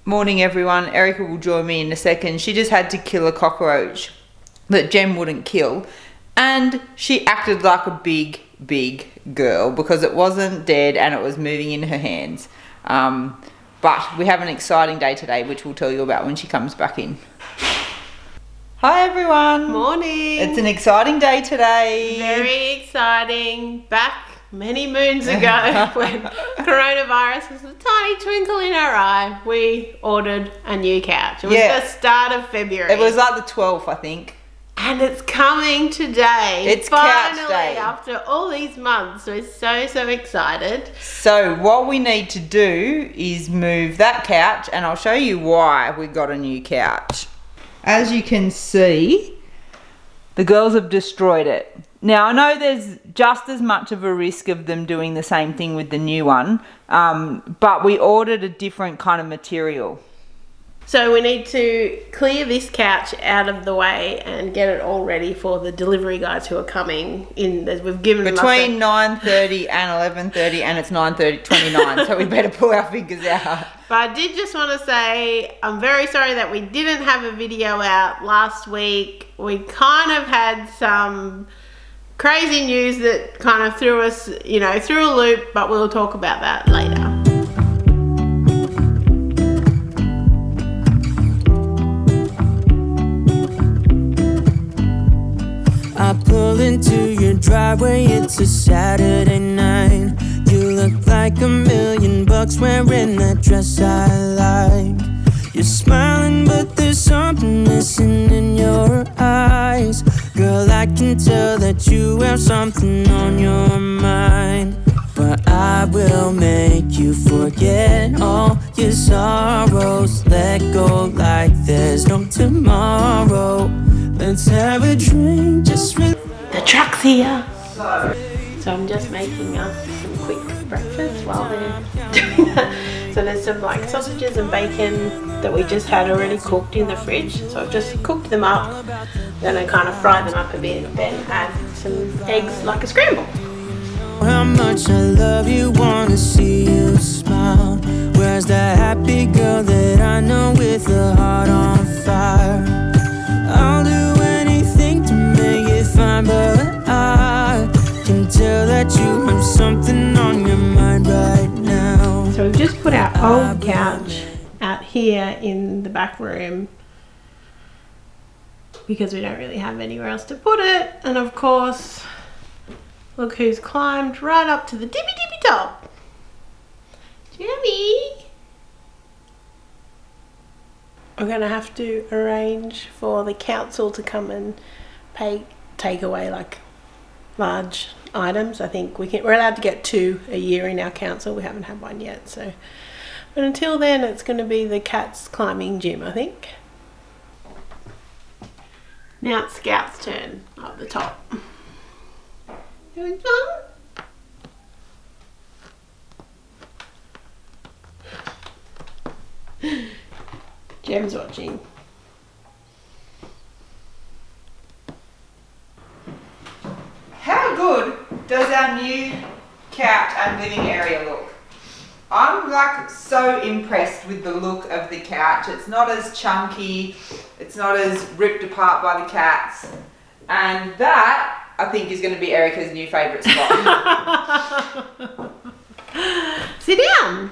Morning everyone, Erica will join me in a second. She just had to kill a cockroach that Jem wouldn't kill, and she acted like a big girl because it wasn't dead and it was moving in her hands. But we have an exciting day today, which we'll tell you about when she comes back in. Hi everyone. Morning. It's an exciting day today. Very exciting. Back many moons ago when coronavirus was a tiny twinkle in our eye, we ordered a new couch. It was the start of February. It was like the 12th, I think. And it's coming today. It's finally, couch day. After all these months. We're so excited. So what we need to do is move that couch, and I'll show you why we got a new couch. As you can see, the girls have destroyed it. Now, I know there's just as much of a risk of them doing the same thing with the new one, but we ordered a different kind of material. So we need to clear this couch out of the way and get it all ready for the delivery guys who are coming in. We've given them between 9:30 and 11:30, and it's 9:29, so we better pull our fingers out. But I did just want to say I'm very sorry that we didn't have a video out last week. We kind of had some crazy news that kind of threw us, through a loop, but we'll talk about that later. I pull into your driveway, it's a Saturday night. You look like $1,000,000 wearing that dress I like. You're smiling, but there's something missing in your eyes. Girl, I can tell that you have something on your mind. But I will make you forget all your sorrows. Let go like there's no tomorrow. Let's have a drink just with the truck's here. So I'm just making us some quick breakfast while they're doing that. So there's some sausages and bacon that we just had already cooked in the fridge. So I've just cooked them up, then I kind of fry them up a bit, then add some eggs like a scramble. how much I love you, wanna see you smile. Where's that happy girl that I know with a heart on fire? I'll do anything to make it fine, but I can tell that you have something on your mind right now. So we've just put our old couch out here in the back room because we don't really have anywhere else to put it. And of course, look who's climbed right up to the tippy top. Jimmy! We're going to have to arrange for the council to come and take away large items. I think we're allowed to get 2 a year in our council. We haven't had one yet, so. But until then, it's going to be the cats climbing gym, I think. Now it's Scout's turn up the top. Doing fun? Jem's watching. How good does our new couch and living area look? I'm so impressed with the look of the couch. It's not as chunky, it's not as ripped apart by the cats, and that I think is going to be Erica's new favourite spot. Sit down.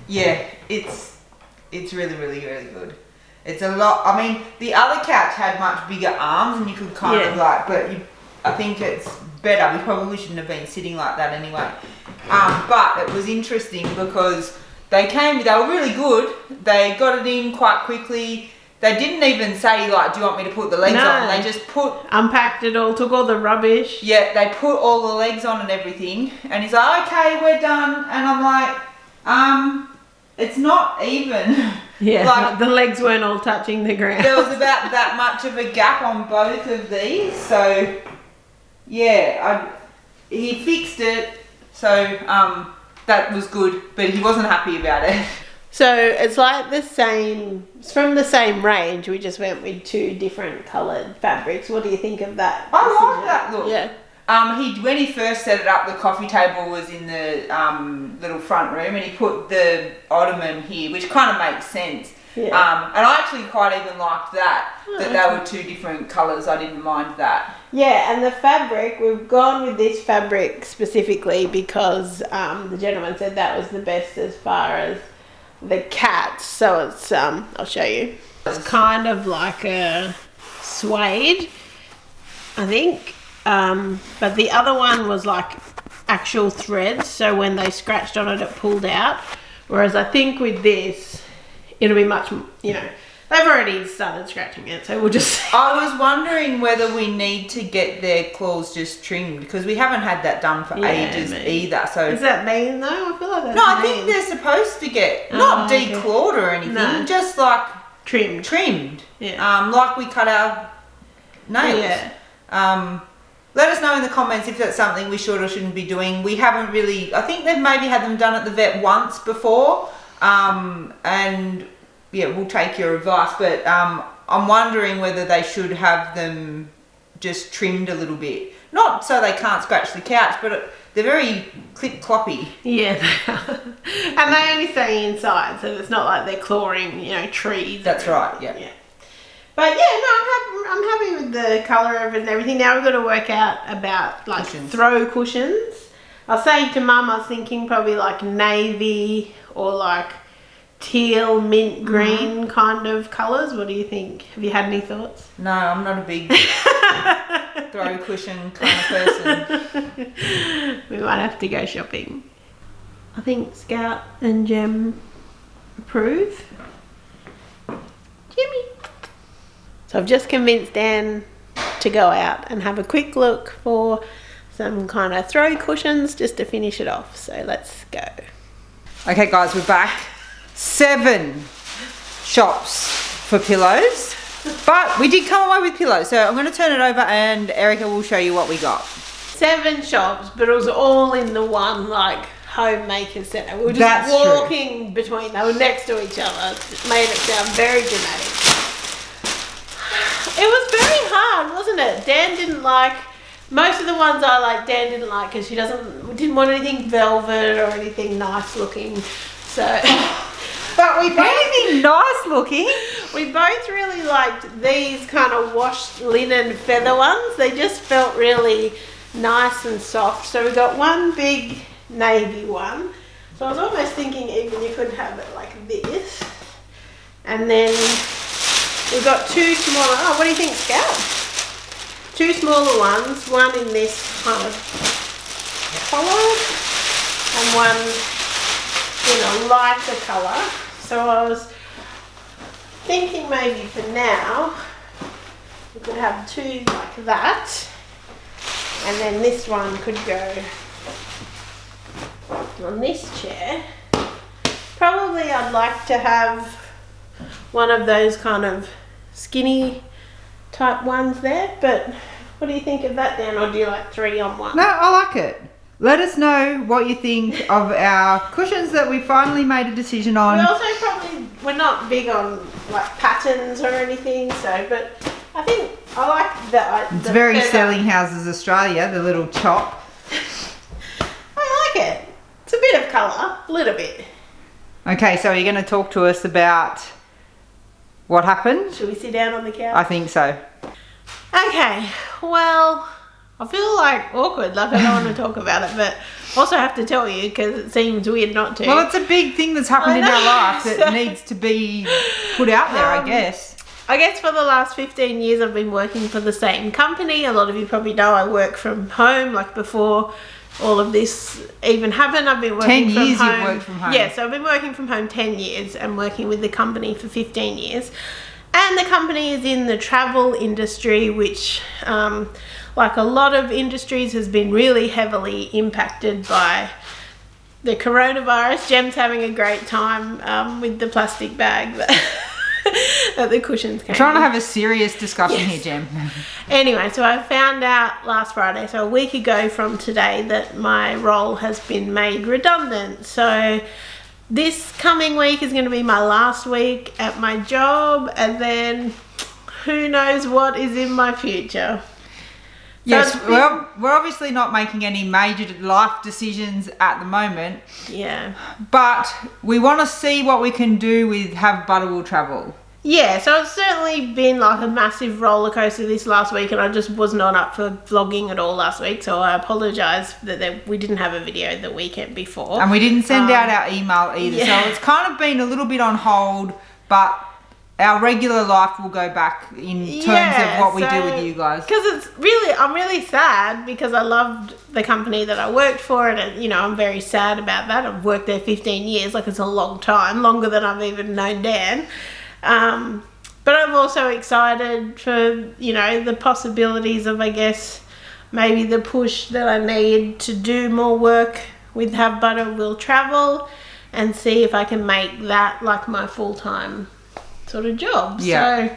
Yeah, it's really good. It's a lot. I mean, the other couch had much bigger arms, and you could kind of I think it's better. We probably shouldn't have been sitting like that anyway. But it was interesting because they were really good. They got it in quite quickly. They didn't even say, do you want me to put the legs on? They just unpacked it all, took all the rubbish. Yeah, they put all the legs on and everything. And he's like, okay, we're done. And I'm like, it's not even. Yeah, the legs weren't all touching the ground. There was about that much of a gap on both of these. So, yeah, he fixed it. So, that was good. But he wasn't happy about it. So it's it's from the same range. We just went with 2 different coloured fabrics. What do you think of that? I like that look. Yeah. When he first set it up, the coffee table was in the little front room, and he put the ottoman here, which kind of makes sense. Yeah. And I actually quite even liked that they were two different colours. I didn't mind that. Yeah, and the fabric, we've gone with this fabric specifically because the gentleman said that was the best as far as the cat. So it's, I'll show you. It's kind of like a suede, I think. But the other one was like actual threads. So when they scratched on it, it pulled out. Whereas I think with this, it'll be much, you know, they've already started scratching it, so we'll just... I was wondering whether we need to get their claws just trimmed, because we haven't had that done for ages either. So does that mean though? I feel like that's I think they're supposed to get, not declawed or anything, just like... Trimmed. Yeah. Like we cut our nails. Yeah. Let us know in the comments if that's something we should or shouldn't be doing. We haven't really... I think they've maybe had them done at the vet once before. And yeah, we'll take your advice, but I'm wondering whether they should have them just trimmed a little bit, not so they can't scratch the couch, but they're very clip-cloppy. Yeah, they are. And they only stay inside, so it's not like they're clawing, you know, trees. That's right. Yeah. But yeah, no, I'm happy with the colour of it and everything. Now we've got to work out about like throw cushions. I was saying to Mum, I was thinking probably like navy or like teal, mint green kind of colours. What do you think? Have you had any thoughts? No, I'm not a big throw cushion kind of person. We might have to go shopping. I think Scout and Jem approve. Jimmy. So I've just convinced Dan to go out and have a quick look for some kind of throw cushions just to finish it off. So let's go. Okay guys, we're back. 7 shops for pillows, but we did come away with pillows, so I'm going to turn it over and Erica will show you what we got. 7 shops, but it was all in the one like homemaker centre. We were just walking between, they were next to each other. It made it sound very dramatic. It was very hard, wasn't it? Dan didn't like, most of the ones I like, Dan didn't like because she didn't want anything velvet or anything nice looking. So, but we both, anything nice looking. We both really liked these kind of washed linen feather ones. They just felt really nice and soft. So we got one big navy one. So I was almost thinking even you could have it like this. And then we've got 2 smaller, oh, what do you think, Scout? 2 smaller ones, one in this kind of colour and one in a lighter colour. So I was thinking maybe for now we could have 2 like that, and then this one could go on this chair. Probably I'd like to have one of those kind of skinny type ones there, but what do you think of that, Dan? Or do you like 3 on 1? No, I like it. Let us know what you think of our cushions that we finally made a decision on. We also we're not big on like patterns or anything, so, but I think I like that. It's very Selling Houses Australia, the little chop. I like it. It's a bit of colour, a little bit. Okay, so you're going to talk to us about what happened? Should we sit down on the couch? I think so. Okay, well, I feel like awkward, like I don't want to talk about it, but also have to tell you because it seems weird not to. Well, it's a big thing that's happened in our life that needs to be put out there, I guess. I guess for the last 15 years I've been working for the same company. A lot of you probably know I work from home, like before all of this even happened. I've been working 10 years you've worked from home. Yeah, so I've been working from home 10 years and working with the company for 15 years. And the company is in the travel industry, which, like a lot of industries, has been really heavily impacted by the coronavirus. Jem's having a great time with the plastic bag that the cushions came I'm trying in. to have a serious discussion here, Jem. Anyway, so I found out last Friday, so a week ago from today, that my role has been made redundant. So this coming week is going to be my last week at my job, and then who knows what is in my future. Yes, well, we're obviously not making any major life decisions at the moment. Yeah. But we want to see what we can do with Have Butter Will Travel. Yeah, so it's certainly been like a massive roller coaster this last week, and I just was not up for vlogging at all last week, so I apologise that we didn't have a video the weekend before. And we didn't send out our email either, so it's kind of been a little bit on hold, but our regular life will go back in terms of what we do with you guys. Because I'm really sad because I loved the company that I worked for, and you know, I'm very sad about that. I've worked there 15 years, like it's a long time, longer than I've even known Dan. But I'm also excited for, you know, the possibilities of, I guess, maybe the push that I need to do more work with Have Butter Will Travel and see if I can make that like my full-time sort of job. Yeah.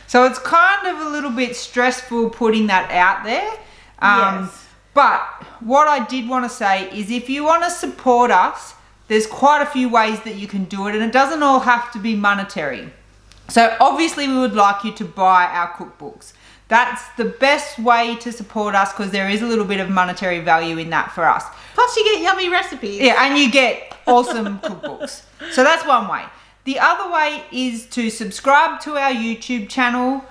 So it's kind of a little bit stressful putting that out there. Yes. But what I did want to say is if you want to support us, there's quite a few ways that you can do it, and it doesn't all have to be monetary. So obviously we would like you to buy our cookbooks. That's the best way to support us because there is a little bit of monetary value in that for us. Plus you get yummy recipes. Yeah, and you get awesome cookbooks. So that's one way. The other way is to subscribe to our YouTube channel,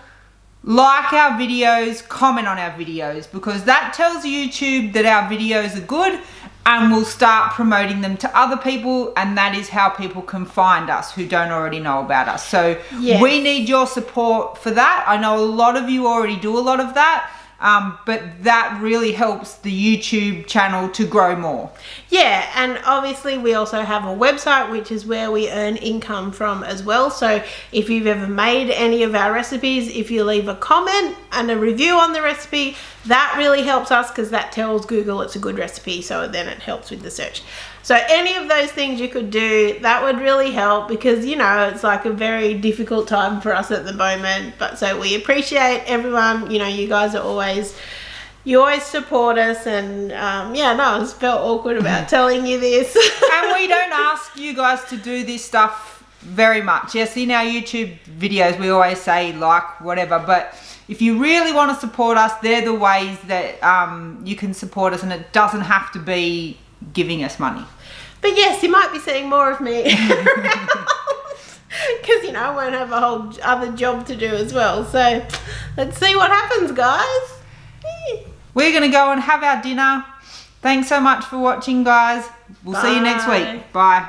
like our videos, comment on our videos, because that tells YouTube that our videos are good and we'll start promoting them to other people, and that is how people can find us who don't already know about us. So yes, we need your support for that. I know a lot of you already do a lot of that, but that really helps the YouTube channel to grow more. Yeah, and obviously we also have a website, which is where we earn income from as well. So if you've ever made any of our recipes, if you leave a comment and a review on the recipe, that really helps us because that tells Google it's a good recipe, so then it helps with the search. So any of those things you could do, that would really help because, you know, it's like a very difficult time for us at the moment. But so we appreciate everyone, you know, you guys are always, you always support us, and yeah, no, I just felt awkward about telling you this. And we don't ask you guys to do this stuff very much. Yes, in our YouTube videos we always say like whatever, but if you really want to support us, they're the ways that you can support us, and it doesn't have to be giving us money. But yes, you might be seeing more of me because, you know, I won't have a whole other job to do as well. So let's see what happens, guys. We're going to go and have our dinner. Thanks so much for watching, guys. We'll see you next week. Bye.